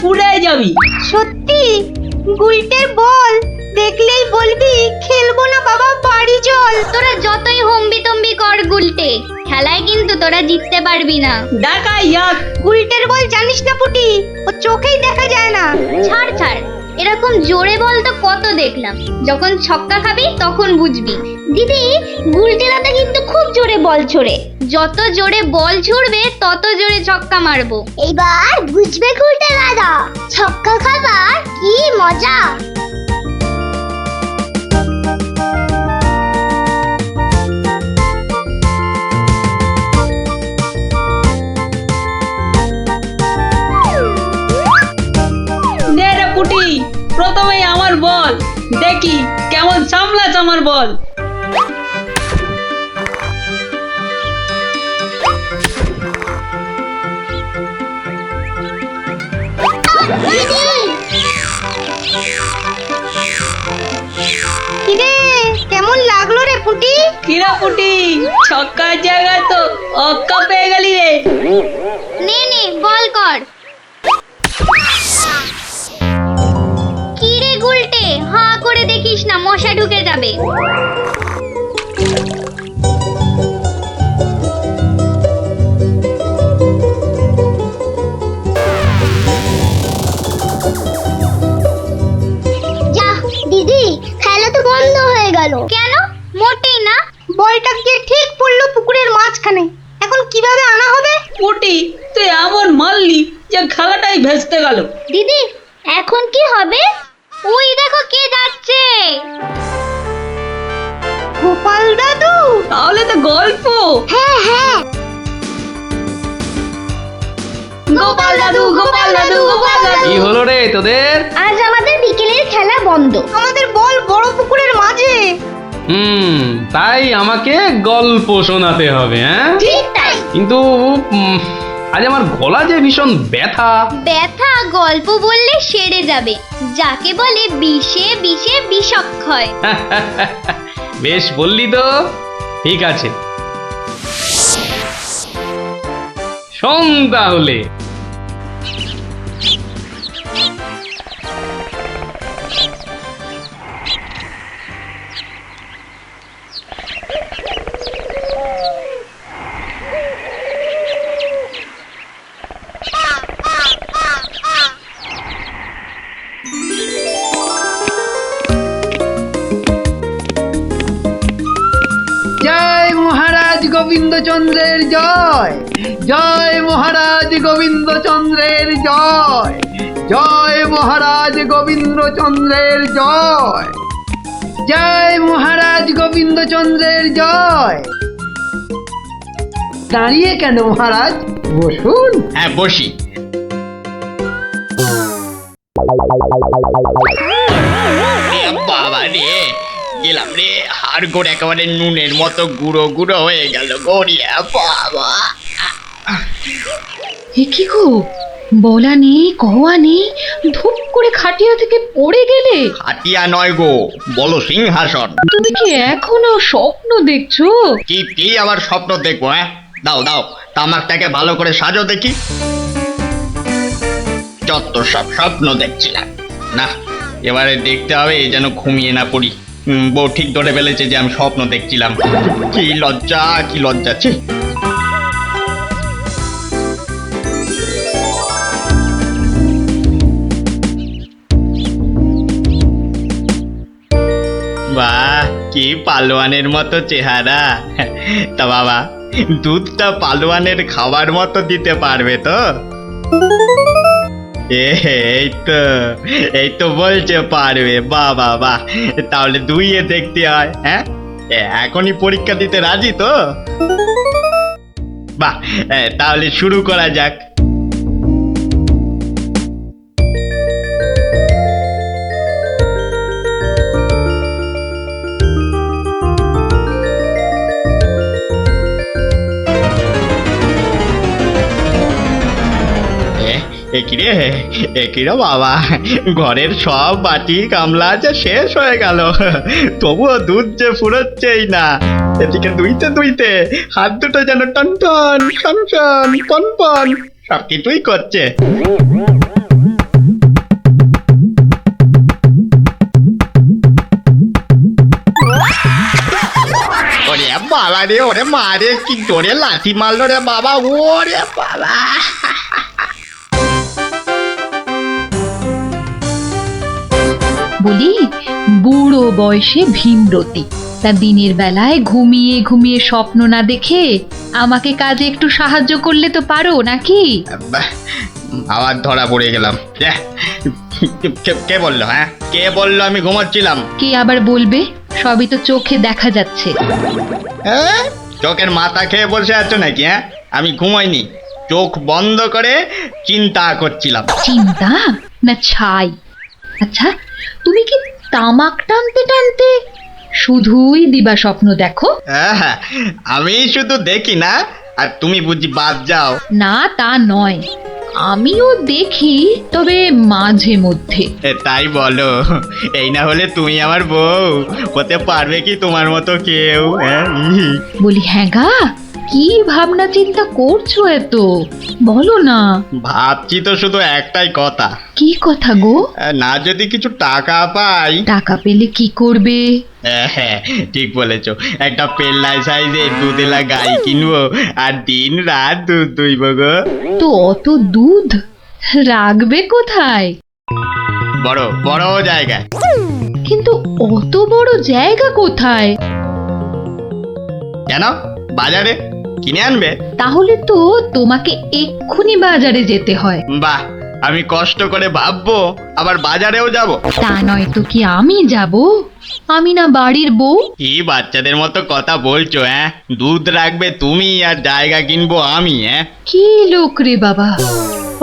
পুড়ে যাবি। সত্যি? গুলটের বল দেখলেই বলবি খেলবো না বাবা, বাড়ি চল। তোরা যতই হম্বি তম্বি কর গুলটে, খেলায় কিন্তু তোরা জিততে পারবি না। দেখা যাক। গুলটের বল জানিস না পুটি, ও চোখেই দেখা যায় না। ছাড় ছাড়, এরকম জোরে বল তো কত দেখলাম, যখন ছক্কা খাবি তখন বুঝবি। দিদি, গুলটে দাদা কিন্তু খুব জোরে বল ছোড়ে, যত জোরে বল ছুড়বে তত জোরে ছক্কা মারবো। এইবার বুঝবে গুলটে দাদা, ছক্কা খাবার কি মজা। নে রে পুটি, প্রথমেই আমার বল, দেখি কেমন সামলাস আমার বল। কিরে কেমন লাগলো রে পুটি? কিরা পুটি, ছক্কার জায়গায় তো অক্কা পেয়ে গেলি রে। নে নে বল কর। কি রে গুলটে, হাঁ করে দেখিস না, মশা ঢুকে যাবে। যা দিদি, খেলা তো বন্ধ হয়ে গেল। কেন? মোটেই না। বলটা গিয়ে ঠিক পড়লো পুকুরের মাঝখানে, এখন কিভাবে আনা হবে? পুটি, তুই এমন মারলি যে খেলাটাই ভেস্তে গেল। দিদি, এখন কি হবে? ওই দেখো কে যাচ্ছে। গোপাল দাদু। তাহলে তো গল্প। হ্যাঁ হ্যাঁ, গোপাল দাদু, গোপাল দাদু, গোপাল দাদু। কি হলো রে তোদের? আজ আমাদের বিকেলের খেলা বন্ধ। আমাদের বল বড় পুকুরের মাঝে। তাই আমাকে গল্প শোনাতে হবে, হ্যাঁ? ঠিক তাই। কিন্তু আজ আমার গলা যে ভীষণ ব্যথা। ব্যথা গল্প বললে সেরে যাবে, যাকে বলে বিষে বিষে বিষক্ষয়। বেশ বললি তো, ঠিক আছে, শোন তাহলে। জয় মহারাজ গোবিন্দচন্দ্রের জয়, জয় মহারাজ গোবিন্দচন্দ্রের জয়, জয় মহারাজ গোবিন্দচন্দ্রের জয়, জয় মহারাজ গোবিন্দচন্দ্রের জয়। দাঁড়িয়ে কেন মহারাজ, বসুন। হ্যাঁ বসি। বাবা রে, গেলাম রে, হাড় গোড় একেবারে নুনের মতো গুঁড়ো গুঁড়ো হয়ে গেল গড়িয়া। বাবা, কি গো, বলা নেই কওয়া নেই, ধুপ করে খাটিয়া থেকে পড়ে গেলে। হাতিয়া নয় গো, বলো সিংহাসন। তুমি কি এখনো স্বপ্ন দেখছো? কি আবার স্বপ্ন দেখবো? হ্যাঁ, দাও দাও, তামাকটাকে ভালো করে সাজো দেখি। যত সব স্বপ্ন দেখছিলাম, না এবারে দেখতে হবে যেন ঘুমিয়ে না পড়ি। বউ ঠিক ধরে ফেলেছে যে আমি স্বপ্ন দেখছিলাম। কি লজ্জা, কি লজ্জা। ছি। বাহ, কি পালোয়ানের মতো চেহারা। তা বাবা, দুধটা পালোয়ানের খাবার মতো দিতে পারবে তো? এই তো বলছে পারবে। বাহ বাহ বাহ, তাহলে দুইয়ে দেখতে হয়। হ্যাঁ, এখনই পরীক্ষা দিতে রাজি তো? বাহ, তাহলে শুরু করা যাক। একিরে বাবা, ঘরের সব বাটি গামলা যে শেষ হয়ে গেল, তবুও দুধ যে ফুরোচ্ছেই না। এদিকে দুইতে দুইতে হাত দুটো যেন টন টন টন টন পন পন সব কিছুই করছে। রে ওরে মারে, কি জোরে লাথি মারলো রে বাবা, ওরে বাবা। বলি বুড়ো বয়সে ভীমরতি, তা দিনের বেলায় ঘুমিয়ে ঘুমিয়ে স্বপ্ন না দেখে আমাকে কাজে একটু সাহায্য করলে তো পারো নাকি? বাহ, আবার ধরা পড়ে গেলাম। কে বললো? হ্যাঁ, কে বললো আমি ঘুমাচ্ছিলাম? কে আবার বলবে? সবই তো চোখে দেখা যাচ্ছে। হ্যাঁ, চোখের মাথা খেয়ে বসে আছো নাকি? হ্যাঁ, আমি ঘুমাইনি, চোখ বন্ধ করে চিন্তা করছিলাম। চিন্তা না ছাই? আচ্ছা, তুমি কি তামাক টানতে টানতে শুধুই দিবা স্বপ্ন দেখো? হ্যাঁ, আমি শুধু দেখি না, আর তুমি বুঝি বাদ যাও? না তা নয়, আমিও দেখি, তবে মাঝে মধ্যে। তাই বলো? এই না হলে তুমি আমার বউ হতে পারবে কি তোমার মতো কেউ? হ্যাঁ, বলি হ্যাঁ গা, কি ভাবনা চিন্তা করছো এত? বলো না। ভাবছি তো শুধু একটাই কথা, কি কথা গো? না যদি কিছু টাকা পাই। টাকা পেলে কি করবে? হ্যাঁ, ঠিক বলেছো, একটা পেল্লাই সাইজের দুধেলা গাই কিনবো আর দিন রাত দুধ দুইব গো। তো অত দুধ রাখবে কোথায়? বড় বড় জায়গায়। কিন্তু অত বড় জায়গা কোথায়? কেন, বাজারে কিনে আনবে? তাহলে তো তোমাকে এক্ষুনি বাজারে যেতে হয়। বাহ, আমি কষ্ট করে ভাববো আবার বাজারেও যাব? তা নয় তো কি আমি যাব? আমি না বাড়ির বউ? কি বাচ্চাদের মতো কথা বলছো? হ্যাঁ, দুধ রাখবে তুমি আর জায়গা কিনবো আমি? হ্যাঁ, কি লোক রে বাবা,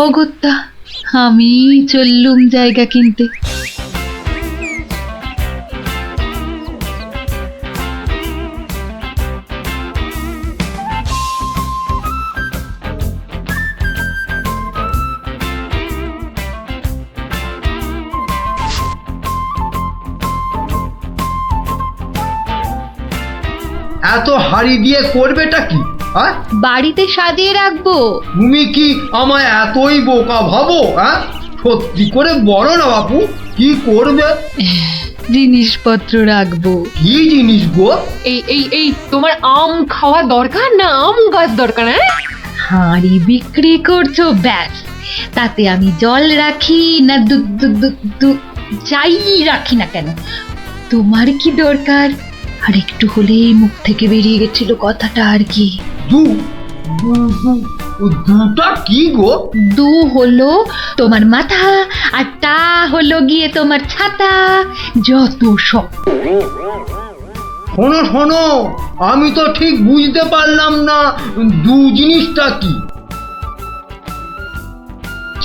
অগত্যা আমি চললুম জায়গা কিনতে। এত হাড়ি দিয়ে করবেটা কি? হ্যাঁ, বাড়িতে সাজিয়ে রাখবো। তুমি কি আমায় এতই বোকা ভাবো? হ্যাঁ, সত্যি করে বলো না বাপু, কি করবে? জিনিসপত্র রাখবো। কি জিনিস গো? এই তোমার আম খাওয়া দরকার না আম গাছ দরকার? হ্যাঁ, হাঁড়ি বিক্রি করছো ব্যাস, তাতে আমি জল রাখি না দুধ দুধ দুধ দুধ যাই রাখি না কেন, তোমার কি দরকার? আর একটু হলেই মুখ থেকে বেরিয়ে গেছিল কথাটা আর কি। দু দুটা কি গো? দু হলো তোমার মাথা, আর টা হলো গিয়ে তোমার ছাতা, যত সব। শোনো শোনো, আমি তো ঠিক বুঝতে পারলাম না দু জিনিসটা কি।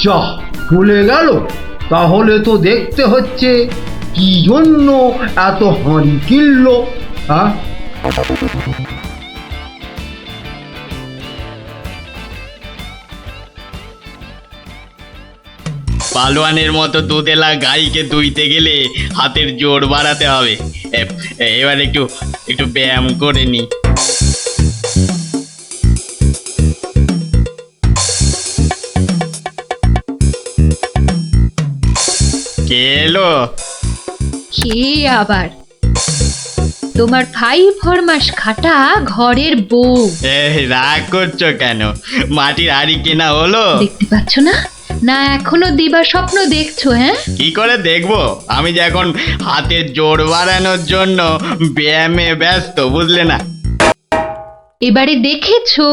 যা চলে গেল, তাহলে তো দেখতে হচ্ছে কি জন্য এত হাঁড়ি কিনলো। হ্যাঁ, পালোয়ানের মতো দুধেলা গাইকে দুইতে গেলে হাতের জোর বাড়াতে হবে। এবার একটু একটু ব্যায়াম করে নি। কে এলো? কে আবার? তোমার 5 ফরমাস খাটা ঘরের বউ। রাগ করছো কেন? মাটির হাড়ি কেনা হলো? দেখতে পাচ্ছ না? না এখনো দিবা স্বপ্ন দেখছো? হ্যাঁ, কি করে দেখবো? আমি যে এখন হাতের জোর বাড়ানোর জন্য ব্যায়ামে ব্যস্ত, বুঝলে না? এবারে দেখেছো?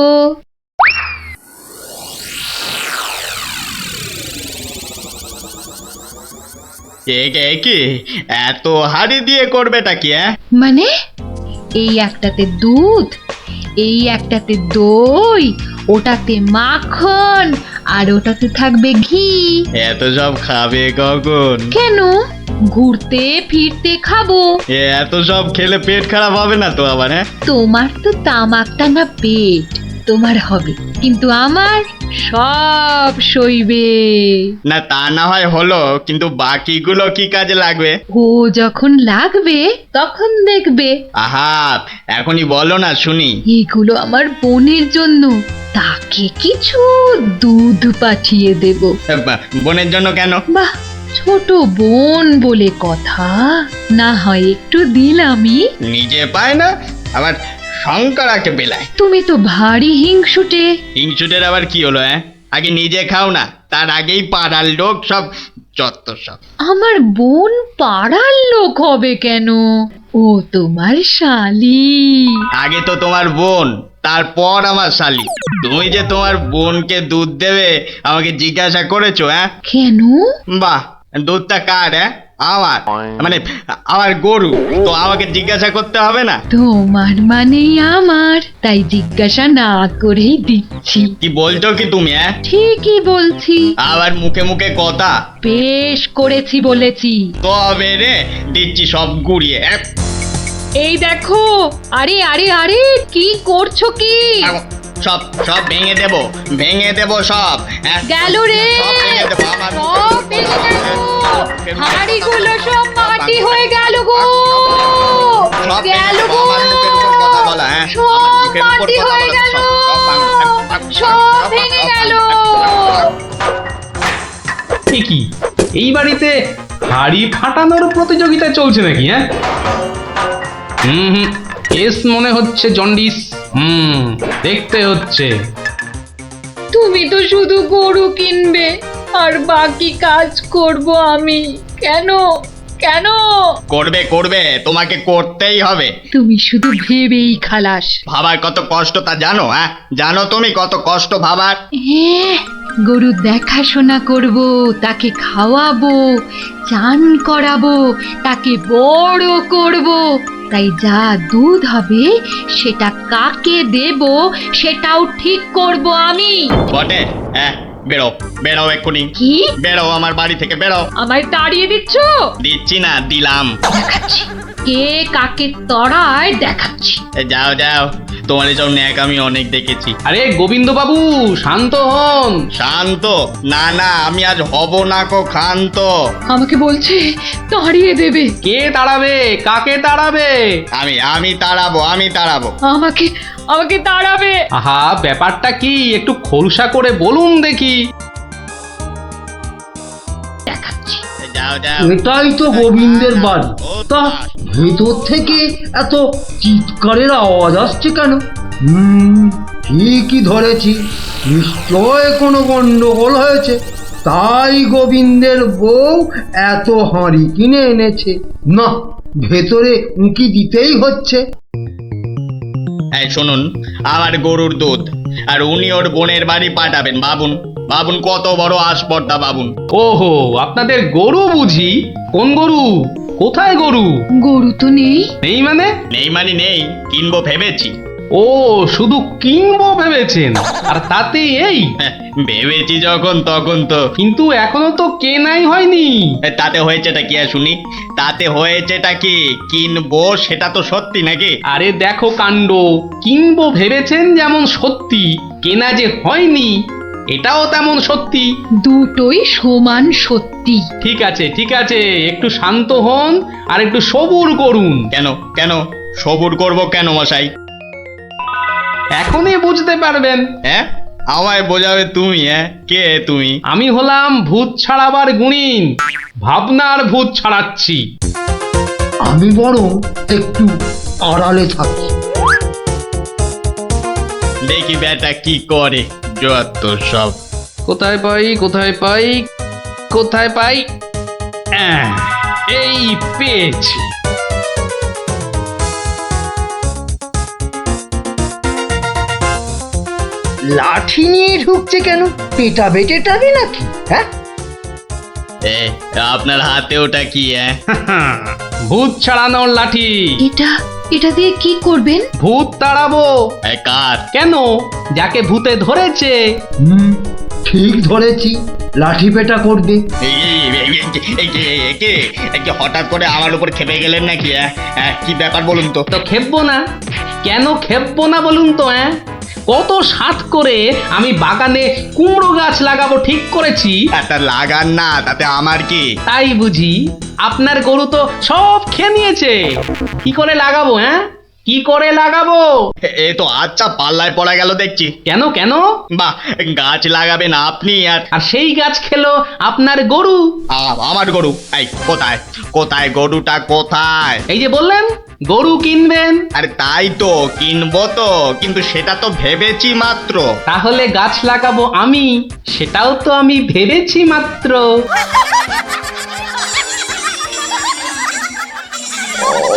কি এত হাড়ি দিয়ে করবেটা কি? হ্যাঁ, মানে এই একটাতে দুধ, এই একটাতে দই, ওটাতে মাখন, আর ওটাতে থাকবে ঘি। এত সব খাবে কখন? কেন, ঘুরতে ফিরতে খাবো। এত সব খেলে পেট খারাপ হবে না তো আবার? হ্যাঁ, তোমার তো তামাক টানা পেট, তোমার হবে, কিন্তু আমার সব সইবে। না তা না হয় হলো, কিন্তু বাকিগুলো কি কাজে লাগবে? ও যখন লাগবে তখন দেখবে। আহা, এখনই বলো না শুনি। এগুলো আমার বোনের জন্য, তাকে কিছু দুধ পাঠিয়ে দেব। বোনের জন্য কেন? বাহ, ছোট বোন বলে কথা, না হয় একটু দিলামই। নিজে পায় না, আবার শঙ্করাকে বেলায়। তুমি তো ভারী হিংসুটে। হিংসুটের আবার কি হলো? আগে নিজে খাও না, তার আগেই পাড়ার লোক সব যত সব। আমার বোন পাড়ার লোক হবে কেন? ও তোমার শালি। আগে তো তোমার বোন, তারপর আমার শালি। তুমি যে তোমার বোনকে দুধ দেবে আমাকে জিজ্ঞাসা করেছো? কেন? বাহ, দুধটা কার? আমার, মানে আমার গরু, তো আমাকে জিজ্ঞাসা করতে হবে না? তোমার মানেই আমার, তাই জিজ্ঞাসা না করেই দিচ্ছি। কি বলছো কি তুমি? ঠিকই বলছি। আবার মুখে মুখে কথা। বেশ করেছি বলেছি। তবে রে দিচ্ছি সব গুড়িয়ে। এই দেখো, আরে আরে আরে কি করছো কি? সব সব ভেঙে দেবো, ভেঙে দেবো সব। গেল রে, সব ভেঙে দেবো, আমার সব ভেঙে গেল। হাঁড়িগুলো সব মাটি হয়ে গেল গো, সব গেল গো, আমার মুখের উপর কথা বলা। সব মাটি হয়ে গেল, সব ভেঙে গেল। কি এই বাড়িতে হাড়ি ফাটানোর প্রতিযোগিতা চলছে নাকি? হুম, এস মনে হচ্ছে জন্ডিস। দেখতে হচ্ছে। তুমি তো শুধু গরু কিনবে আর বাকি কাজ করব আমি। কেন কেন? করবে করবে, তোমাকে করতেই হবে। তুমি শুধু ভেবেই খালাস। ভাবার কত কষ্ট তা জানো? জানো তুমি কত কষ্ট ভাবার? গরু দেখাশোনা করব, তাকে খাওয়াবো, চান করাবো, তাকে বড় করব। তাই যা দুধ হবে সেটা কাকে দেব সেটাও ঠিক করব আমি। বটে? বেরো বেরো এক্ষুনি। কি? বেরো আমার বাড়ি থেকে, বেরো। আমায় তাড়িয়ে দিচ্ছ? দিচ্ছি না, দিলাম। দেখাচ্ছি কে কাকে তড়ায়, দেখাচ্ছি। যাও যাও, তোমার এসব ন্যাক আমি অনেক দেখেছি। আরে গোবিন্দ বাবু, শান্ত হন। শান্ত? না না, আমি আজ হব না কো ক্ষান্ত। আমাকে বলছে তাড়িয়ে দেবে। কে তাড়াবে? কাকে তাড়াবে? আমি তাড়াবো, আমি তাড়াবো। আমাকে আমাকে তাড়াবে। আহা, ব্যাপারটা কি একটু খোলসা করে বলুন দেখি। দেখাচ্ছি। যাও যাও। এটাই তো গোবিন্দের বাড়ি। তা ভেতর থেকে এত চিৎকারের আওয়াজ আসছে কেন? ঠিকই ধরেছি, নিশ্চয় কোনো গন্ডগোল হয়েছে, তাই গোবিন্দের বউ এত হাঁড়ি কিনে এনেছে। না, ভেতরে উঁকি দিতেই হচ্ছে। এই শুনুন, আমার গরুর দুধ, আর উনি ওর বোনের বাড়ি পাঠাবেন। ভাবুন ভাবুন কত বড় আসপর্দা, ভাবুন। ওহো, আপনাদের গরু বুঝি? কোন গরু? কোথায় গরু? গরু তো নেই। নেই মানে? নেই মানে নেই, কিনবো ভেবেছি। ও, শুধু কিনবো ভেবেছেন? আর তাতে এই? ভেবেছি যখন তখন তো। কিন্তু এখনো তো কেনাই হয়নি। তাতে হয়েছেটা কি শুনি? তাতে হয়েছেটা কি? কিনবো সেটা তো সত্যি নাকি? আরে দেখো কাণ্ড, কিনবো ভেবেছেন যেমন সত্যি, কেনা যে হয়নি এটাও তেমন সত্যি। দুটোই সমান সত্যি। ঠিক আছে ঠিক আছে, একটু শান্ত হন আর একটু সবুর করুন। কেন কেন সবুর করব কেন মশাই? এখনই বুঝতে পারবেন। আমায় বোঝাবে তুমি? কে তুমি? আমি হলাম ভূত ছাড়াবার গুণিন, ভাবনার ভূত ছাড়াচ্ছি। আমি বরং একটু আড়ালে থাকি। দেখি বেটা কি করে, যত সব। কোথায় পাই কোথায় পাই কোথায় পাই? এই পেয়েছি। লাঠি নিয়ে ঢুকছে কেন? পেটাবে টেটাবে নাকি? আপনার হাতে ওটা কি? ভূত ছাড়ানোর লাঠি। এটা দিয়ে কি করবেন? ভূত তাড়াবো। কার? কেন? যাকে ভূতে ধরেছে। ঠিক ধরেছি, লাঠি পেটা করবে। হঠাৎ করে আমার উপর খেপে গেলেন নাকি? কি ব্যাপার বলুন তো? তো খেপবো না কেন? খেপবো না বলুন তো? কত সাত করে আমি বাগানে কুমড়ো গাছ লাগাবো ঠিক করেছি। তা লাগান না, তাতে আমার কি? তাই বুঝি? আপনার গরু তো সব খেয়ে নিয়েছে। কি করে লাগাবো? কি করে লাগাবো? এ তো আচ্ছা পাল্লায় পড়া গেল দেখছি। কেন কেন? বাহ, গাছ লাগাবেন আপনি আর আর সেই গাছ খেলো আপনার গরু। আমার গরু? এই কোথায় কোথায় গরুটা কোথায়? এই যে বললেন গরু কিনবেন। আরে তাই তো কিনবো তো, কিন্তু সেটা তো ভেবেছি মাত্র। তাহলে গাছ লাগাবো আমি, সেটাও তো আমি ভেবেছি মাত্র।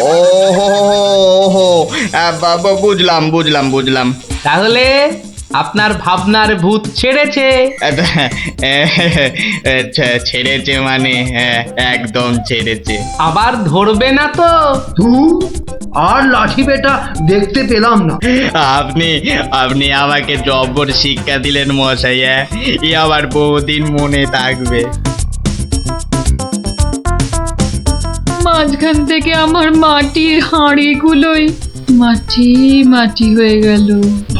ওহো, বুঝলাম বুঝলাম বুঝলাম। তাহলে আপনার ভাবনার ভূত ছেড়েছে। ছেড়েছে মানে? হ্যাঁ, একদম ছেড়েছে। আবার ধরবে না তো? তুই আর লাঠি বেটা দেখতে পেলাম না। আপনি আপনি আমাকে জব্বর শিক্ষা দিলেন মশাই। এ আবার বহুদিন মনে থাকবে। মাঝখান থেকে আমার মাটির হাঁড়িগুলোই মাটি মাটি হয়ে গেল।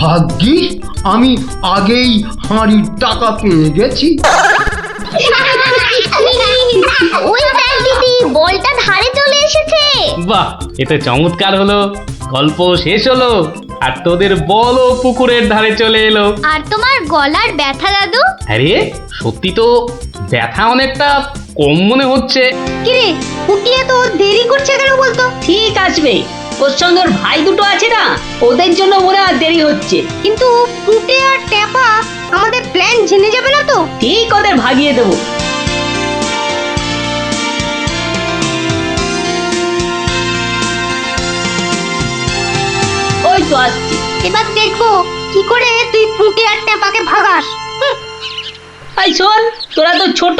ভাগ্যিস আমি আগেই হাঁড়ির টাকা পেয়ে গেছি। ওই দেখ দিদি, বলটা ধারে চলে এসেছে। বাহ, এটা চমৎকার হলো। গল্প শেষ হলো আর তোদের বলও পুকুরের ধারে চলে এলো। আর তোমার গলার ব্যথা দাদু? আরে সত্যি তো ব্যথা অনেকটা কম মনে হচ্ছে। কিরে পুটি এত দেরি করছে কেন বলতো? ঠিক আসবে, ওর সঙ্গে ওর ভাই দুটো আছে না, ওদের জন্য ওরা আর দেরি হচ্ছে। কিন্তু পুটে আর টেপা আমাদের প্ল্যান জেনে যাবে না তো? ঠিক ওদের ভাগিয়ে দেবো। ওই তো আসছি। এবার দেখবো কি করে তুই পুটে আর টেপাকে ভাগাস। এই শোন, তোরা তো ছোট,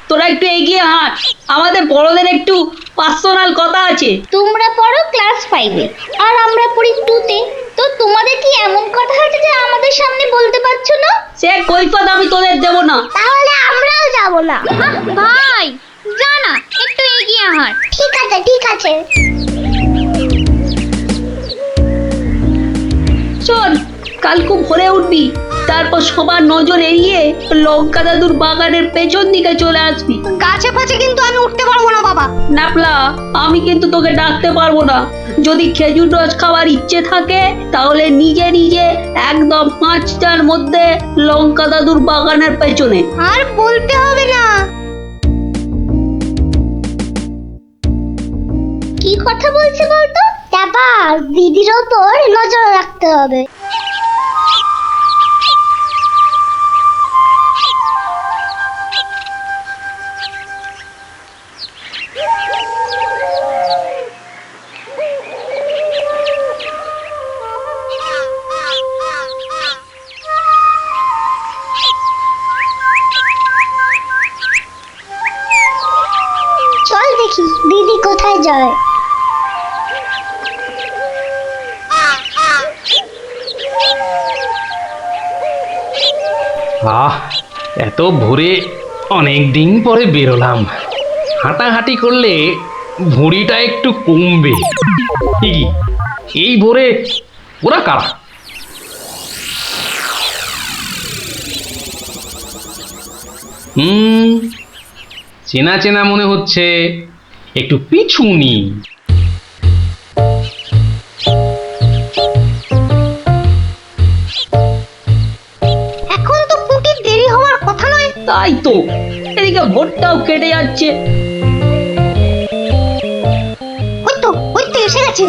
তোরা একটু এগিয়ে হাঁট, আমাদের বড়দের একটু পার্সোনাল কথা আছে। তোমরা পড়ো ক্লাস 5-এ আর আমরা পড়ি 2-তে। তো তোমাদের কি এমন কথা আছে যে আমাদের সামনে বলতে পারছো না? সে কৈফত আমি তোদের দেবো না। তাহলে আমরাও যাব না। ভাই জানা, একটু এগিয়ে হাঁট। ঠিক আছে ঠিক আছে। শোন, কাল খুব ভোরে উঠবি, তারপর সবার নজর এড়িয়ে লঙ্কা দাদুর বাগানের পেছন দিকে চলে আসবি। গাছে ফাছে কিন্তু আমি উঠতে পারবো না বাবা। নাপলা, আমি কিন্তু তোকে ডাকতে পারবো না। যদি খেজুর রস খাওয়ার ইচ্ছে থাকে তাহলে নিজে নিজে একদম 5টার মধ্যে লঙ্কা দাদুর বাগানের পেছনে। আর বলতে হবে না। কি কথা বলছে বলতো? তারপর দিদির ওপর নজর রাখতে হবে। চল দেখি দিদি কোথায় যায়। আহ, এত ভোরে অনেক দিন পরে বেরোলাম। হাঁটাহাঁটি করলে ভুঁড়িটা একটু কমবে। কি এই ভোরে ওরা কারা? চেনা চেনা মনে হচ্ছে, একটু পিছু নি। এখন তো পুটির দেরি হওয়ার কথা নয়। তাই তো, এদিকে ভোটটাও কেটে যাচ্ছে। ওই তো এসে গেছে।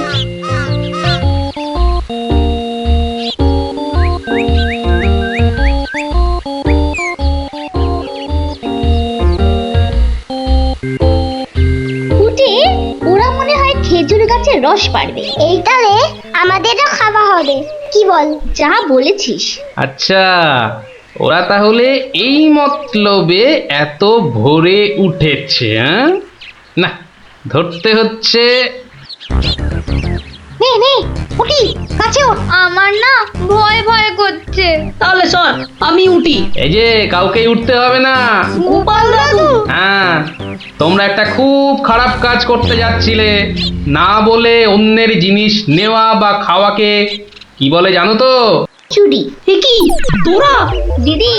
ওরা মনে হয় খেজুর গাছের রস পাড়বে। এইটারে আমাদেরও খাওয়া হবে, কি বল? যা বলেছিস। আচ্ছা, ওরা তাহলে এই মতলবে এত ভোরে উঠেছে। না, ধরতে হচ্ছে। নে নে পুটি কাছে ওঠ। আমার না ভয় ভয় করছে। তাহলে শোন, আমি উঠি। এই যে কাউকেই উঠতে হবে না। গোপাল দাদু, হ্যাঁ, তোমরা একটা খুব খারাপ কাজ করতে যাচ্ছিলে। না বলে অন্যের জিনিস নেওয়া বা খাওয়াকে কি বলে জানো তো? চুরি। এ কি তোরা? দিদি,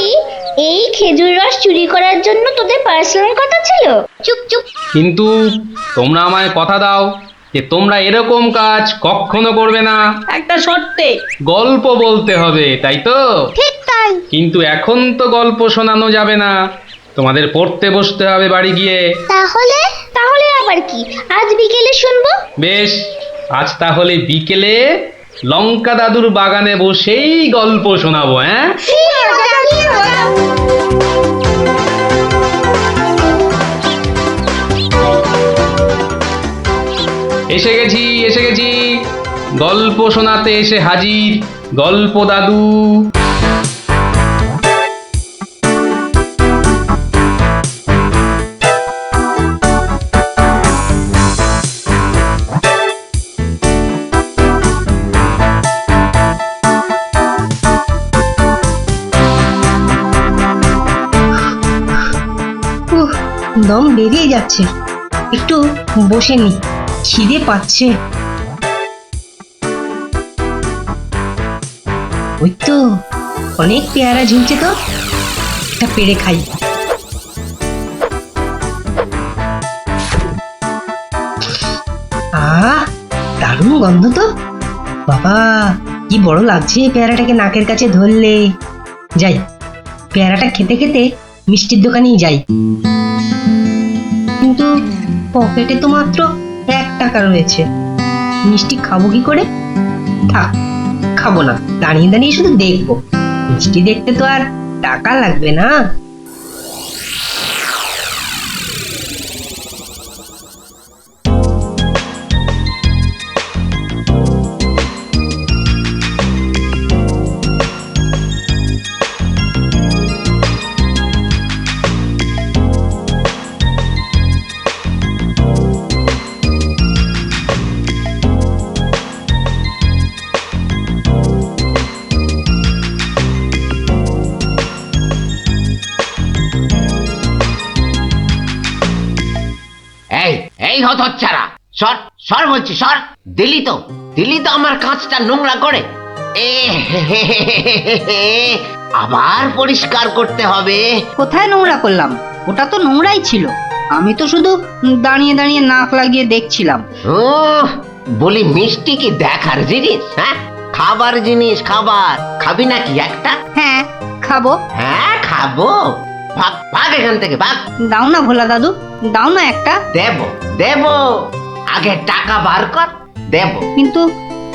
এই খেজুর রস চুরি করার জন্য তোদের পার্সোনাল কথা ছিল? চুপ চুপ। কিন্তু তোমরা আমায় কথা দাও, যে তোমরা এরকম কাজ কখনো করবে না। একটা শর্তে। গল্প বলতে হবে, তাই তো? ঠিক তাই। কিন্তু এখন তো গল্প শোনানো যাবে না, তোমাদের পড়তে বসতে হবে বাড়ি গিয়ে। তাহলে তাহলে আবার কি, আজ বিকেলে শুনবো। বেশ, আজ তাহলে বিকেলে লঙ্কা দাদুর বাগানে বসেই গল্প শোনাবো। হ্যাঁ, এসে গেছি এসে গেছি, গল্প শোনাতে এসে হাজির গল্প দাদু। দম বেরিয়ে যাচ্ছে, একটু বসে নি, খিদে পাচ্ছে। ওই তো অনেক পেয়ারা ঝুলছে, তো একটা পেড়ে খাই। দারুণ গন্ধ তো, বাবা কি বড় লাগছে পেয়ারাটাকে নাকের কাছে ধরলে। যাই, পেয়ারাটা খেতে খেতে মিষ্টির দোকানেই যাই। কিন্তু পকেটে তো মাত্র 1 টাকা রয়েছে, মিষ্টি খাবো কি করে? থাক, খাবো না, দাঁড়িয়ে দাঁড়িয়ে শুধু দেখবো। মিষ্টি দেখতে তো আর টাকা লাগবে না। এই হতচ্ছাড়া, সর সর বলছি, সর। দিলি তো আমার কাঁচটা নোংরা করে। আবার পরিষ্কার করতে হবে। কোথায় নোংরা করলাম? ওটা তো নোংরাই ছিল। আমি তো শুধু দাঁড়িয়ে দাঁড়িয়ে নাক লাগিয়ে দেখছিলাম। বলি মিষ্টি কি দেখার জিনিস? হ্যাঁ, খাবার জিনিস, খাবার। খাবি নাকি একটা? হ্যাঁ খাবো। হ্যাঁ খাবো, ভাগ ভাগ এখান থেকে, ভাগ। দাও না ভোলা দাদু, দাও না একটা। দেব, আগে টাকা বার কর, দেব। কিন্তু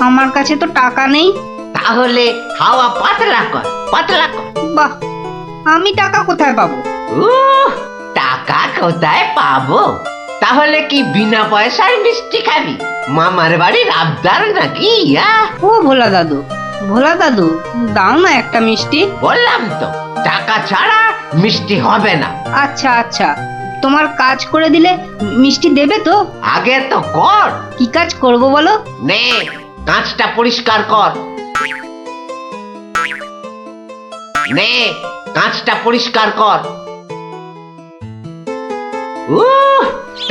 আমার কাছে তো টাকা নেই। তাহলে হাওয়া পাতলা কর। বাহ, আমি টাকা কোথায় পাবো? টাকা কোথায় পাবো? তাহলে কি বিনা পয়সায় মিষ্টি খাবি? মামার বাড়ির আবদার নাকি? ও ভোলা দাদু, দাও না একটা মিষ্টি। বললাম তো, টাকা ছাড়া মিষ্টি হবে না। আচ্ছা, তোমার কাজ করে দিলে মিষ্টি দেবে তো? আগে তো কর। কি কাজ করব বলো? নে, কাঁচটা পরিষ্কার কর। নে, কাঁচটা পরিষ্কার কর।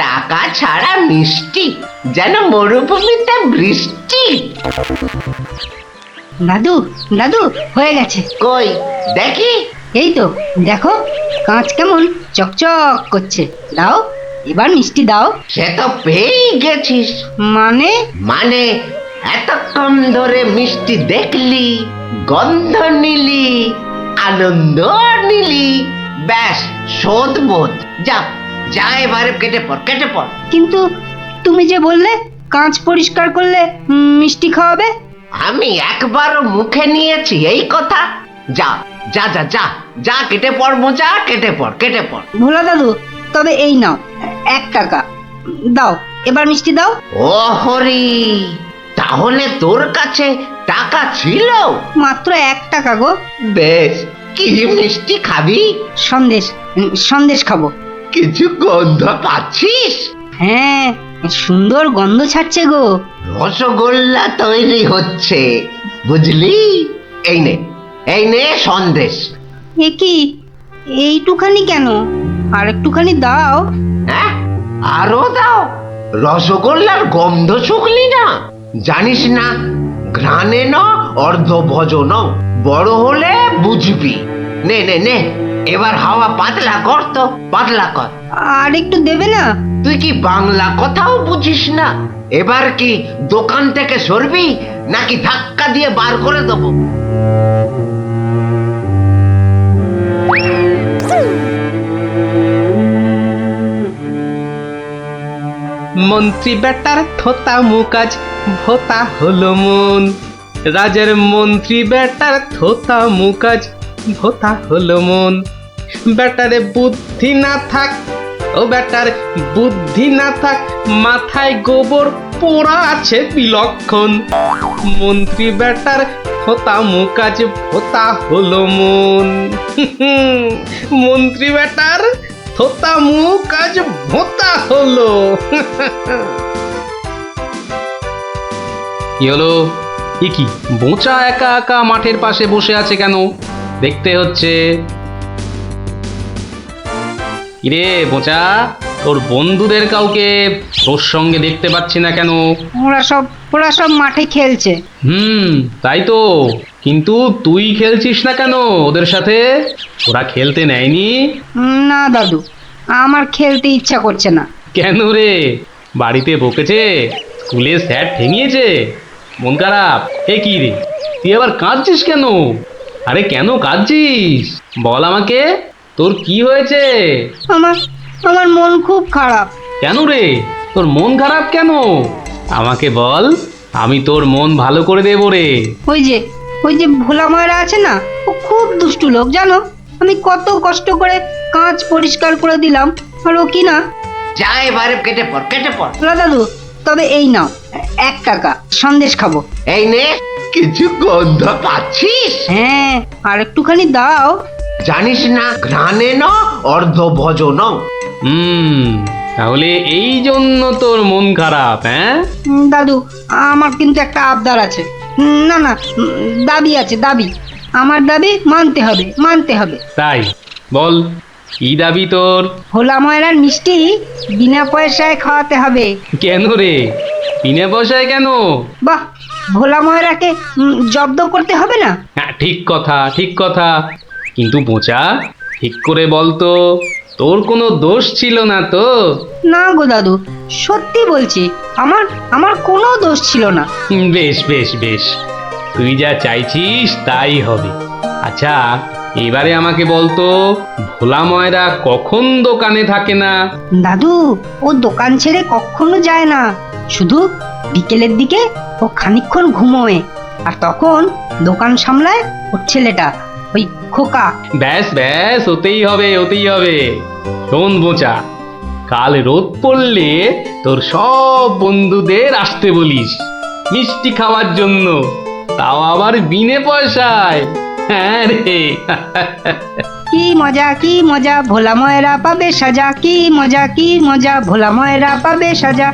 টাকা ছাড়া মিষ্টি যেন মরুভূমিতে বৃষ্টি। দাদু হয়ে গেছে। কই দেখি। এই তো দেখো, কাঁচ কেমন চকচক করছে। দাও, এবার মিষ্টি দাও। সে তো পেয়ে গেছিস। মানে এতক্ষণ ধরে মিষ্টি দেখলি, গন্ধ নিলি, আনন্দ নিলি, ব্যাস শোধ বোধ। যা এবারে কেটে পড়। কিন্তু তুমি যে বললে কাঁচ পরিষ্কার করলে মিষ্টি খাওয়াবে। আমি একবারও মুখে নিয়েছি এই কথা? যা, কেটে পড় মোজা, কেটে পড়। ভোলা দাদু, তবে এই নাও 1 টাকা দাও, এবার মিষ্টি দাও। ও হরি, তাহলে তোর কাছে টাকা ছিল? মাত্র 1 টাকা গো। বেশ, কি মিষ্টি খাবি? সন্দেশ খাবো। কিছু গন্ধ পাচ্ছিস? হ্যাঁ, সুন্দর গন্ধ ছাড়ছে গো। রসগোল্লা তৈরি হচ্ছে, বুঝলি? এই নে সন্দেশ। এ কি, এইটুখানি কেন? আর একটুখানি দাও। হ্যাঁ, আরো দাও। রসগোল্লার গন্ধ শুকলি না? জানিস না, ঘ্রাণে ন অর্ধ ভজন, বড় হলে বুঝবি। নে, এবার হাওয়া পাতলা কর তো, পাতলা কর। আর একটু দেবে না? তুই কি বাংলা কথাও বুঝিস না? এবার কি দোকান থেকে সরবি নাকি ধাক্কা দিয়ে বার করে দেবো? মন্ত্রী বেটার থোতা মুকাজ ভোতা হলো মন, রাজার মন্ত্রী বেটার থোতা মুকাজ ভোতা হলো মন। বেটারে বুদ্ধি না থাক, ও বেটার বুদ্ধি না থাক, মাথায় গোবর পোড়া আছে বিলক্ষণ। মন্ত্রী বেটার থোতা মুকাজ ভোতা হলো মন। মন্ত্রী বেটার থোতা মুকাজ ভোতা হলো। কি হলো? কি বোঁচা একা একা মাঠের পাশে বসে আছে কেন? দেখতে হচ্ছে। কিরে বোঁচা, তোর বন্ধুদের কাউকে তোর সঙ্গে দেখতে পাচ্ছি না কেন? ওরা সব মাঠে খেলছে। তাই তো, কিন্তু তুই খেলছিস না কেন ওদের সাথে? ওরা খেলতে নেয়নি? না দাদু, আমার খেলতে ইচ্ছা করছে না। কেন রে? বাড়িতে বকেছে? স্কুলে স্যার ঠেঙিয়েছে? মন খারাপ? কি রে, তুই আবার কাঁদছিস কেন? আরে কেন কাঁদছিস বল আমাকে, তোর কি হয়েছে? আমার মন খুব খারাপ। কেন রে, তোর মন খারাপ কেন? আমাকে বল, আমি তোর মন ভালো করে দেবো রে। ওই যে ভোলা ময়রা আছে না, ও খুব দুষ্টু লোক জানো। আমি কত কষ্ট করে কাঁচ পরিষ্কার করে দিলাম, আর ও কি না। যা এবারে কেটে পড়। দাদু, তবে এই নাও 1 টাকা, সন্দেশ খাবো। এই নে, কিছু গন্ধ পাচ্ছিস? হ্যাঁ, আর একটুখানি দাও। জানিস না, ঘ্রাণে ন অর্ধ ভজন। তাহলে এই জন্য তোর মন খারাপ? হ্যাঁ দাদু, আমার কিন্তু একটা আবদার আছে। না, দাবি আছে, দাবি। আমার দাবি মানতে হবে। তাই বল, কি দাবি তোর? ভোলা ময়রার মিষ্টি বিনা পয়সায় খাওয়াতে হবে। কেন রে, বিনা পয়সায় কেন? বাহ, ভোলা ময়রাকে জব্দ করতে হবে না? হ্যাঁ, ঠিক কথা। কিন্তু বোঁচা, ঠিক করে বলতো, তোর কোনো দোষ ছিল না তো? না গো দাদু, সত্যি বলছি, আমার কোনো দোষ ছিল না। বেশ, তুই যা চাইছিস তাই হবে। আচ্ছা, এবারে আমাকে বলতো, ভোলা ময়রা কখন দোকানে থাকে না? দাদু, ও দোকান ছেড়ে কখনো যায় না। শুধু বিকেলের দিকে ও খানিকক্ষণ ঘুমোয়, আর তখন দোকান সামলায় ওর ছেলেটা, ওই খোকা। ব্যাস, ওতেই হবে। শোন বোঁচা, কাল রোদ পড়লে তোর সব বন্ধুদের আসতে বলিস মিষ্টি খাওয়ার জন্য, তাও আবার বিনে পয়সায়। হ্যাঁ রে। কি মজা, ভোলা ময়রা পাবে সাজা। কি মজা, ভোলা ময়রা পাবে সাজা।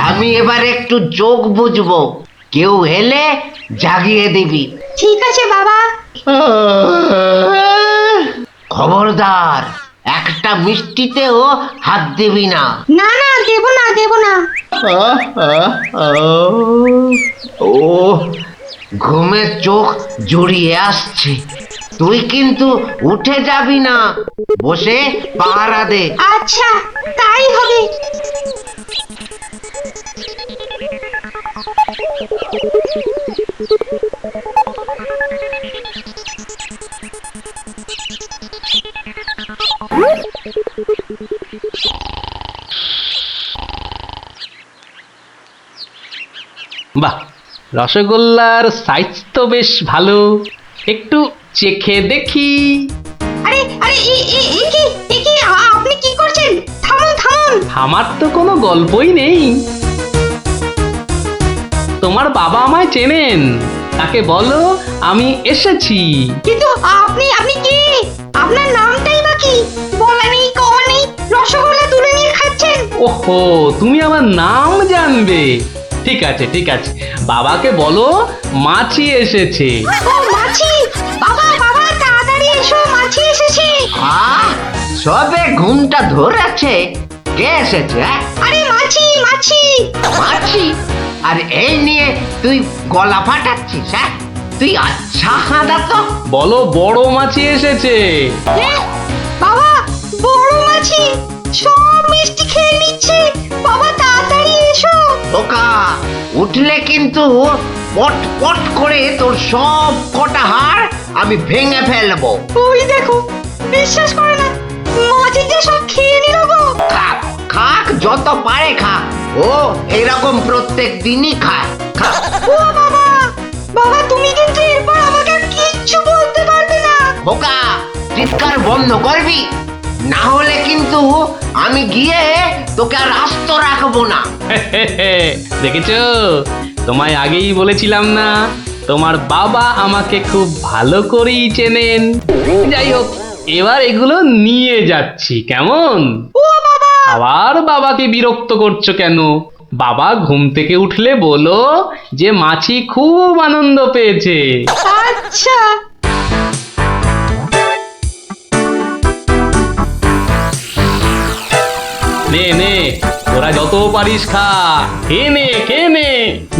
আমি এবার একটু চোখ বুঝবো, কেউ এলে জাগিয়ে দিবি। ঠিক আছে বাবা। খবরদার, একটা মিষ্টিতেও হাত দিবি না। না, দেব না। ও, ঘুমের চোখ জড়িয়ে আসছে। তুই কিন্তু উঠে যাবি না, বসে পাহারা দে। আচ্ছা, তাই হবে। বাহ, রসগোল্লার সাইজ তো বেশ ভালো, একটু চেখে দেখি। আরে আপনি কি করছেন? থামুন। আমার তো কোনো গল্পই নেই। তোমার বাবা আমায় চেনেন, তাকে বলো আমি এসেছি। কিন্তু আপনি কি? আপনার নামটাই বা কি? বলা নেই, কওয়া নেই, রসগোল্লা তুলে নিয়ে খাচ্ছেন। ওহো, তুমি আমার নাম জানবে? ঠিক আছে, বাবাকে বলো মাছি এসেছে। ও মাছি! বাবা তাড়াতাড়ি এসো, মাছি এসেছে। সবে ঘুমটা ধরেছে, কে এসেছে? আরে মাছি! মাছি? আর এই নিয়ে তুই গলা ফাটাচ্ছিস? তুই আচ্ছা হাঁদা তো। বলো বড় মাছি এসেছে। বাবা বড় মাছি সব মিষ্টি খেয়ে নিচ্ছে, বাবা তাড়াতাড়ি এসো। বোকা, উঠলে কিন্তু পট পট করে তোর সব কটা হাড় আমি ভেঙে ফেলবো। ওই দেখো, বিশ্বাস করে না, মাছি যে সব খেয়ে নিল গো। খাক খাক, যত পারে খাক। ও এরকম প্রত্যেক দিনই খায়। খা। ও বাবা, বাবা তুমি কিন্তু এরপর আমাকে আর কিচ্ছু বলতে পারবে না। বোকা, চিৎকার বন্ধ করবি, না হলে কিন্তু আমি গিয়ে তোকে আর আস্ত রাখবো না। দেখেছো, তোমায় আগেই বলেছিলাম না তোমার বাবা আমাকে খুব ভালো করেই চেনেন। যাই হোক, এবার এগুলো নিয়ে যাচ্ছি, কেমন? আবার বাবাকে বিরক্ত করছো কেন? বাবা ঘুম থেকে উঠলে বলো যে মাছি খুব আনন্দ পেয়েছে। আচ্ছা। নে নে, তোরা যত পারিস খা, খেয়ে নে খেয়ে নে।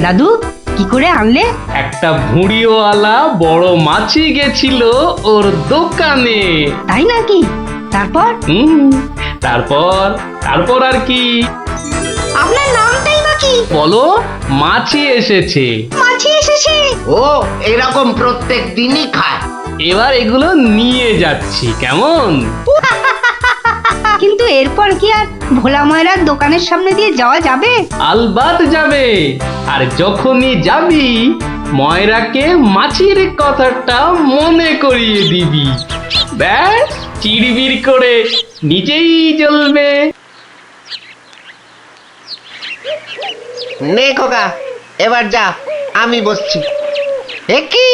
দাদু কি করে আনলে? একটা ভুঁড়িওয়ালা বড় মাছি গেছিল ওর দোকানে। তাই নাকি? তারপর? তারপর তারপর আর কি? আপনার নামটাই বা কি? বলো, মাছি এসেছে। মাছি এসেছে। ও এরকম প্রত্যেক দিনই খায়। এবার এগুলো নিয়ে যাচ্ছি, কেমন? কিন্তু এরপর কি আর ভোলা ময়রার দোকানের সামনে দিয়ে যাওয়া যাবে? আলবাত যাবে। আর যখনই যাবি, ময়রাকে মাছির কথাটা মনে করিয়ে দিবি। ব্যাস, চিড়বির করে নিজেই জ্বলবে। নে খোকা, এবার যা, আমি বসছি। এ কি,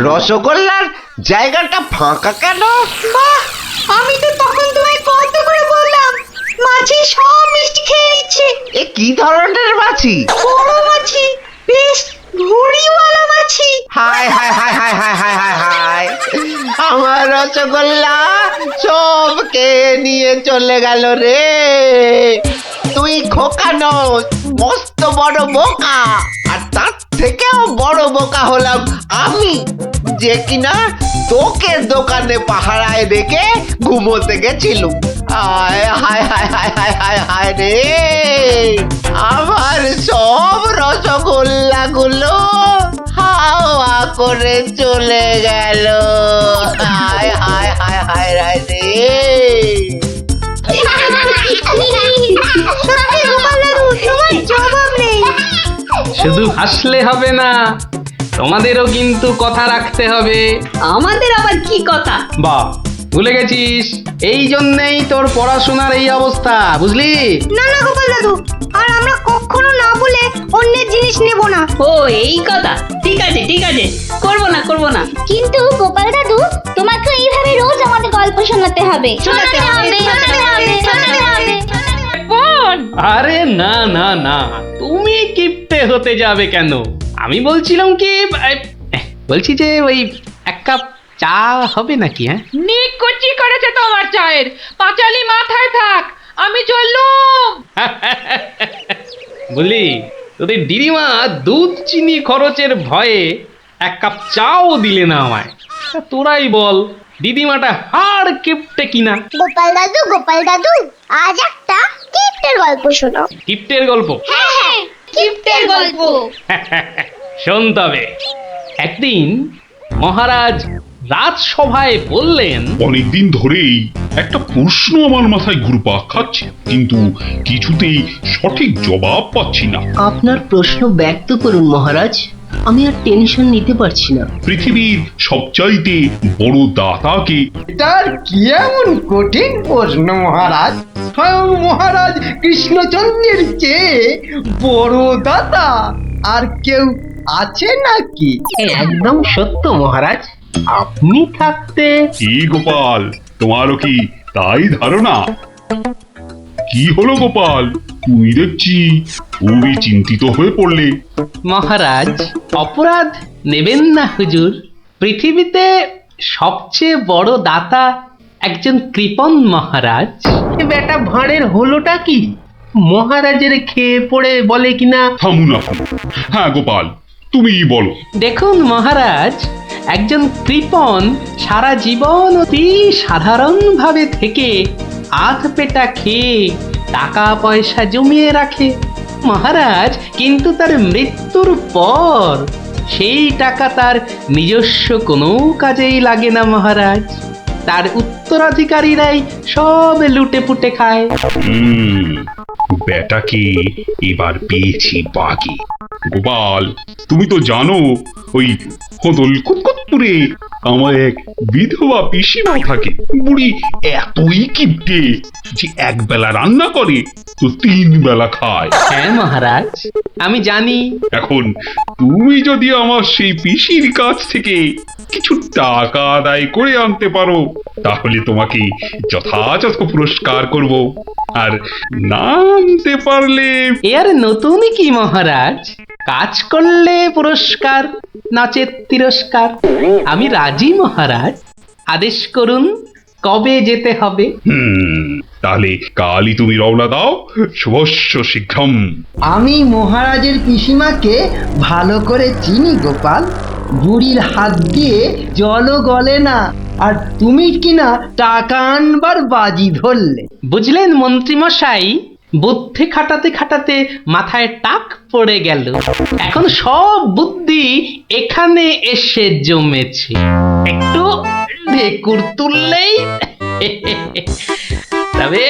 রসগোল্লার জায়গাটা ফাঁকা কেন? বাহ, আমি তো তখন তোমায় কত করে বললাম মাছি সব মিষ্টি খেয়ে নিচ্ছে। এ কি ধরনের মাছি? বড় মাছি, বেশ ভুঁড়িওয়ালা মাছি। হায় হায় হায় হায় হায় হায় হায় হায়, আমার রসগোল্লা সব কে নিয়ে চলে গেল রে। তুই খোকা নস, মস্ত বড় বোকা। আর তার থেকেও বড় বোকা হলাম আমি, যে কিনা তোকে দোকানে পাহারায় রেখে ঘুমোতে গেছিলুম। হায় হায় হায় হায় হায় হায় হায় রে, আমার সব রসগোল্লা গুলো হাওয়া করে চলে গেল। হায় হায় হায় হায় হায় রে। সত্যি গোপাল দাদু, তোমার জবাব নেই। শুধু হাসলে হবে না, তোমাদেরও কিন্তু কথা রাখতে হবে। আমাদের আবার কি কথা? বাহ, ভুলে গেছিস? এই জন্যেই তোর পড়াশোনার এই অবস্থা, বুঝলি? না না গোপাল দাদু, আর আমরা কখনো না বলে অন্যের জিনিস নেব না। ও এই কথা, ঠিক আছে ঠিক আছে, করবো না করবো না। কিন্তু গোপাল দাদু, তোমাকে এইভাবে রোজ আমাদের গল্প শোনাতে হবে। শোনাতে হবে, শোনাতে হবে, শোনাতে হবে। আরে না না না, তুমি কিপ্টে হতে যাবে কেন? আমি বলছিলাম কি, বলছি যে ওই এক কাপ চা হবে নাকি? হ্যাঁ, নিকুচি করেছে তোমার চায়ের, পাঁচালি মাথায় থাক, আমি চললুম। বুঝলি, তোদের দিদিমা দুধ চিনি খরচের ভয়ে এক কাপ চাও দিলে না আমায়। তা তোরাই বল, দিদিমাটা হাড় কিপ্টে কিনা? গোপাল দাদু, আজ একটা কিপ্টের গল্প শোনাও। কিপ্টের গল্প? হ্যাঁ, কিপ্টের গল্প। শোন তবে। একদিন মহারাজ রাজসভায় বললেন, অনেকদিন ধরেই একটা প্রশ্ন আমার মাথায় ঘুরপাক খাচ্ছে, কিন্তু কিছুতেই সঠিক জবাব পাচ্ছি না। আপনার প্রশ্ন ব্যক্ত করুন মহারাজ, আমি আর টেনশন নিতে পারছি না। পৃথিবীর সবচাইতে বড় দাতাকে? এটার কি এমন কঠিন প্রশ্ন মহারাজ? স্বয়ং মহারাজ কৃষ্ণচন্দ্রের চেয়ে বড় দাতা আর কেউ আছে নাকি? একদম সত্য মহারাজ, আপনি থাকতে। কি গোপাল, তোমারও কি তাই ধারণা? কি হলো গোপাল, তুমি দেখছি খুবই চিন্তিত হয়ে পড়লে। মহারাজ অপরাধ নেবেন না হুজুর, পৃথিবীতে সবচেয়ে বড় দাতা একজন কৃপণ মহারাজ। বেটা ভাঁড়ের হলোটা কি? কি? মহারাজের খেয়ে পড়ে বলে কিনা থামুন আপনি। হ্যাঁ গোপাল, তুমিই বলো। দেখুন মহারাজ, একজন কৃপণ সারা জীবন অতি সাধারণভাবে থেকে আধ পেটা খেয়ে টাকা পয়সা জমিয়ে রাখে মহারাজ, কিন্তু তার মৃত্যুর পর সেই টাকা তার নিজস্ব কোনো কাজেই লাগে না মহারাজ। তার উত্তরাধিকারীরাই সব লুটে পুটে খায়। বেটাকে এবার পেয়েছি বাগে। গোপাল, তুমি তো জানো ওই হদল কুতকুতপুরে আমার এক বিধবা পিসিমা থাকে। বুড়ি এতই কিপটে যে এক বেলা রান্না করে তো 3 বেলা খায়। হ্যাঁ মহারাজ, আমি জানি। এখন তুমি যদি আমার সেই পিসির কাছ থেকে কিছু টাকা আদায় করে আনতে পারো তাহলে তোমাকে যথাযথ পুরস্কার করব, আর না আনতে পারলে এর নতুন কি মহারাজ? কাজ করলে পুরস্কার, নাচের তিরস্কার। আমি রাজি মহারাজ, আদেশ করুন কবে যেতে হবে। তাহলে কালই তুমি রওনা দাও, শুভস্য শীঘ্রম। আমি মহারাজের পিসিমাকে ভালো করে চিনি গোপাল। বুড়ির হাত দিয়ে জলও গলে না, আর তুমি কিনা টাকা আনবার বাজি ধরলে। বুঝলেন মন্ত্রী মশাই, বুদ্ধি খাটাতে খাটাতে মাথায় টাক পড়ে গেল। এখন সব বুদ্ধি এখানে এসে জমেছে, একটু ঢেকুর তুললেই। তবে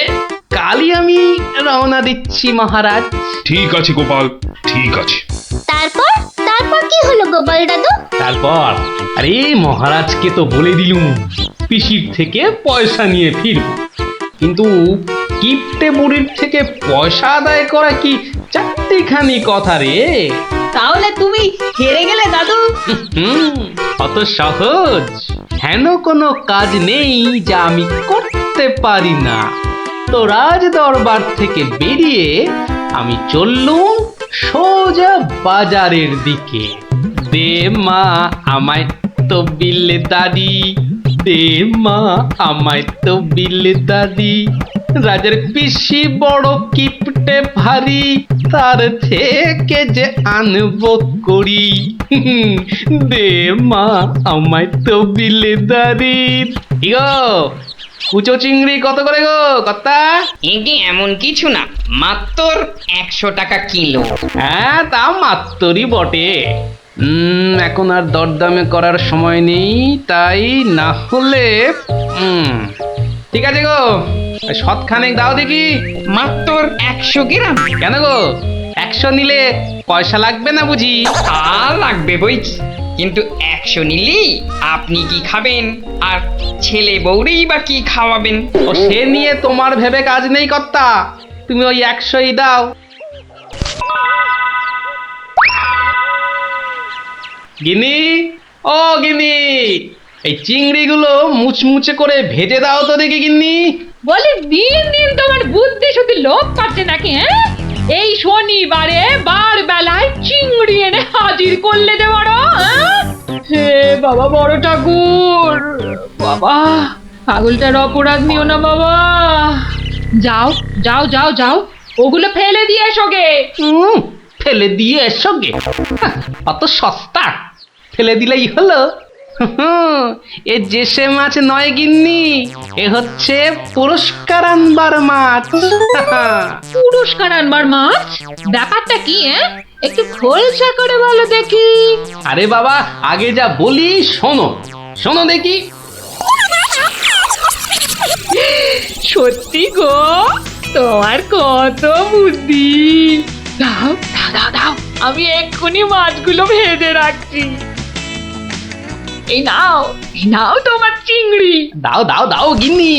কালই আমি রওনা দিচ্ছি মহারাজ। ঠিক আছে গোপাল, ঠিক আছে। তারপর তারপর কি হলো গোপাল দাদু? তারপর আরে মহারাজকে তো বলে দিলুম পিসির থেকে পয়সা নিয়ে ফিরব, কিন্তু কিপটে বুড়ির থেকে পয়সা আদায় করা কি চারটিখানি কথা রে। তাহলে তুমি হেরে গেলে দাদু। অত সহজ হেন কোনো কাজ নেই যা আমি করতে পারি না। তো রাজ দরবার থেকে বেরিয়ে আমি চললুম সোজা বাজারের দিকে। দে মা আমায় তো বিলে দাদি, দে মা আমায় তো বিলে দাদি। রাজার পিসি বড় কিপটে ভারী, তার থেকে যে আনবো করি। দে মা আমায় তো বিলে দাদি। ইগো কুচো চিংড়ি কত করে গো কর্তা? এগে এমন কিছু না, মাত্র 100 টাকা কিলো। হ্যাঁ তা মাত্রই বটে। এখন আর দরদামে করার সময় নেই, তাই না হলে ঠিক আছে গো, শতখানেক দাও দেখি। মাত্র 100 গ্রাম। কেন গো, 100 নিলে পয়সা লাগবে না বুঝি? তা লাগবে বইছি, কিন্তু 100 নিলেই আপনি কি খাবেন আর ছেলে বউরেই বা কি খাওয়াবেন? ও সে নিয়ে তোমার ভেবে কাজ নেই কর্তা, তুমি ওই 100ই দাও। গিনি, ও গিনি, এই চিংড়িগুলো মুচমুচে করে ভেজে দাও তো দেখি গিন্নি। বলে দিন দিন তোমার বুদ্ধি শুধু লোপ পাচ্ছে নাকি? হ্যাঁ, এই শনিবারে বার বেলায় চিংড়ি এনে হাজির করলে যে বড়। হে বাবা বড় ঠাকুর, বাবা পাগলটার অপরাধ নিও না বাবা। যাও যাও যাও যাও, ওগুলো ফেলে দিয়ে এসো গে। ফেলে দিয়ে এসো গে? অত সস্তা? ফেলে দিলেই হলো? এ জেসে মাছ নয় গিন্নি, এ হচ্ছে পুরস্কার আনবার মাছ। পুরস্কার আনবার মাছ? ব্যাপারটা কি? একটু খোলসা করে বলো দেখি। আরে বাবা, আগে যা বলি শোনো, শোনো দেখি। সত্যি গো, তোমার কত বুদ্ধি। দাও দাও দাও দাও, আমি এক্ষুনি মাছগুলো ভেজে রাখছি। এই নাও তোমার চিংড়ি। দাও দাও দাও গিন্নি।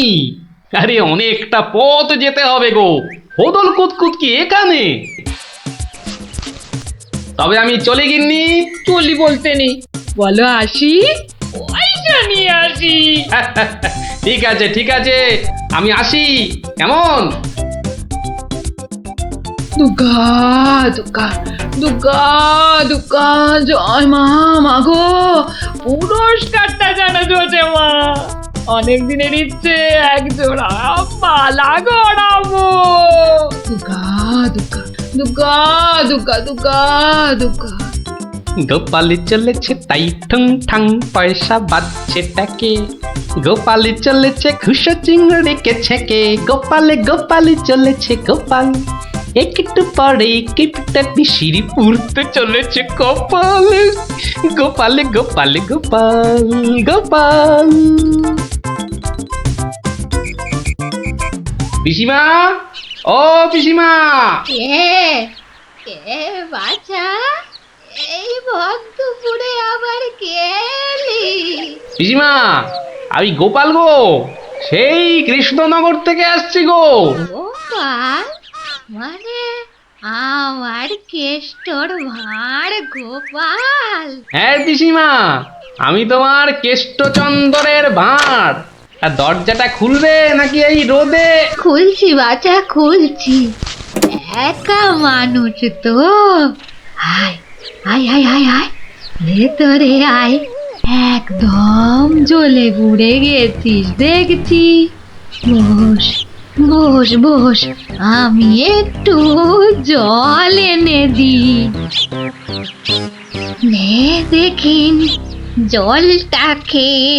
আরে অনেকটা পথ যেতে হবে গো, হদল কুতকুত কি এখানে? তবে আমি চলি গিন্নি। চলি বলতে নেই, বলো আসি, পয়সা নিয়ে আসি। ঠিক আছে ঠিক আছে, আমি আসি, কেমন? দুর্গা দুর্গা দুর্গা দুর্গা, জয় মা। মাগো পুরস্কারটা যেন জোটে মা, অনেক দিনের ইচ্ছে এক জোড়া পালা গড়াবো। দুর্গা দুর্গা দুর্গা দুর্গা দুর্গা দুর্গা। গোপালে চলেছে তাই ঠুং ঠাং পয়সা বাজছে টাকে গোপালে চলেছে খুশো চিংড়িকে ছেকে গোপালে গোপালে চলেছে গোপাল একটু পরে কিপটা পিসিরি পুরতে চলেছে কপালে গোপালে গোপালে গোপাল গোপাল পিসিমা ও পিসিমা কে বাছা এই ভক্তপুরে আবার কে এলি? পিসিমা আমি গোপাল গো সেই কৃষ্ণনগর থেকে আসছি গো গোপাল মানে আমার কেষ্টর ভাঁড় গোপাল? হ্যাঁ পিসিমা আমি তোমার কেষ্টচন্দরের ভাঁড় আর দরজাটা খুলবে নাকি এই রোদে খুলছি বাছা খুলছি, একা মানুষ তো। আয় আয় আয় আয় আয় ভেতরে আয়, একদম জ্বলে পুড়ে গেছিস দেখছি। বস বস বস, আমি একটু জল এনে দিই। নে দেখিন জলটা খেয়ে